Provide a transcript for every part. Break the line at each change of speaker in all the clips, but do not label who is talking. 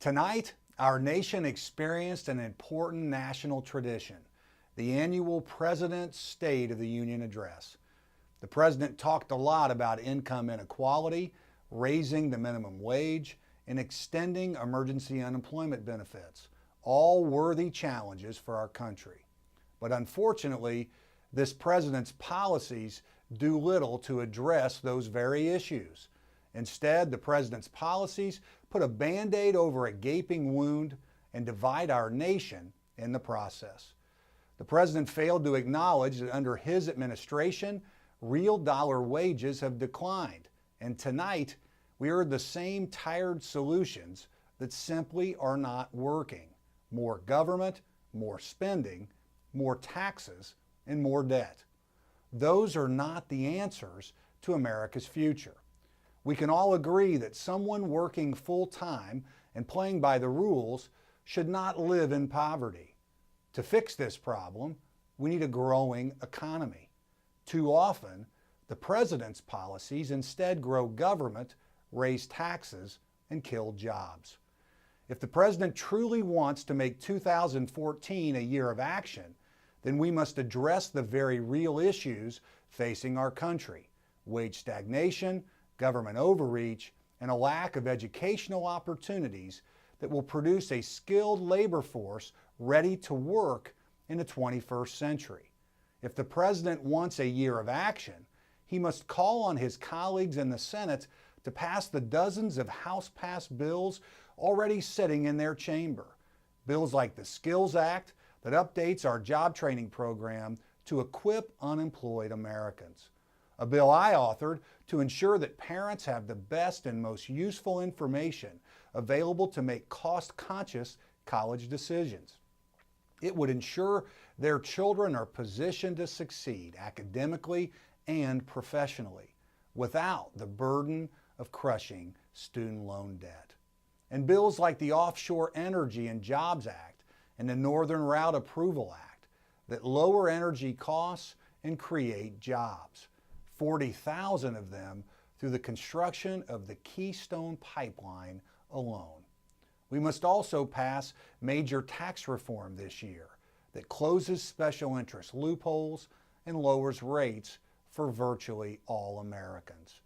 Tonight, our nation experienced an important national tradition, the annual President's State of the Union Address. The President talked a lot about income inequality, raising the minimum wage, and extending emergency unemployment benefits, all worthy challenges for our country. But unfortunately, this President's policies do little to address those very issues. Instead, the President's policies put a Band-Aid over a gaping wound and divide our nation in the process. The President failed to acknowledge that under his administration, real dollar wages have declined. And tonight, we heard the same tired solutions that simply are not working. More government, more spending, more taxes, and more debt. Those are not the answers to America's future. We can all agree that someone working full-time and playing by the rules should not live in poverty. To fix this problem, we need a growing economy. Too often, the President's policies instead grow government, raise taxes, and kill jobs. If the President truly wants to make 2014 a year of action, then we must address the very real issues facing our country: wage stagnation, government overreach, and a lack of educational opportunities that will produce a skilled labor force ready to work in the 21st century. If the President wants a year of action, he must call on his colleagues in the Senate to pass the dozens of House-passed bills already sitting in their chamber. Bills like the Skills Act that updates our job training program to equip unemployed Americans. A bill I authored to ensure that parents have the best and most useful information available to make cost-conscious college decisions. It would ensure their children are positioned to succeed academically and professionally without the burden of crushing student loan debt. And bills like the Offshore Energy and Jobs Act and the Northern Route Approval Act that lower energy costs and create jobs. 40,000 of them through the construction of the Keystone Pipeline alone. We must also pass major tax reform this year that closes special interest loopholes and lowers rates for virtually all Americans.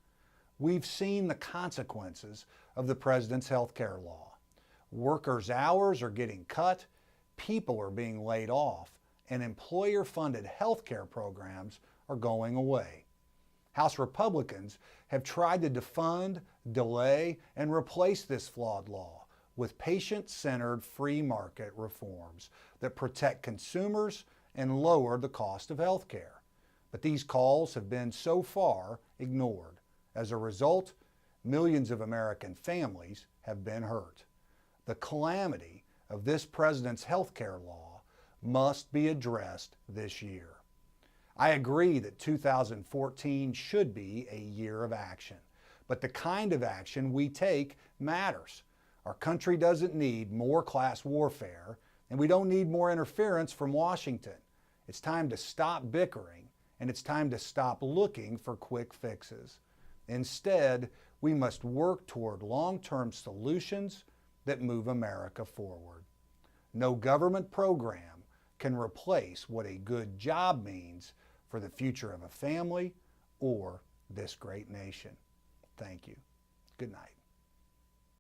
We've seen the consequences of the President's health care law. Workers' hours are getting cut, people are being laid off, and employer-funded health care programs are going away. House Republicans have tried to defund, delay, and replace this flawed law with patient-centered free market reforms that protect consumers and lower the cost of health care. But these calls have been so far ignored. As a result, millions of American families have been hurt. The calamity of this President's health care law must be addressed this year. I agree that 2014 should be a year of action, but the kind of action we take matters. Our country doesn't need more class warfare, and we don't need more interference from Washington. It's time to stop bickering, and it's time to stop looking for quick fixes. Instead, we must work toward long-term solutions that move America forward. No government program can replace what a good job means for the future of a family or this great nation. Thank you. Good night.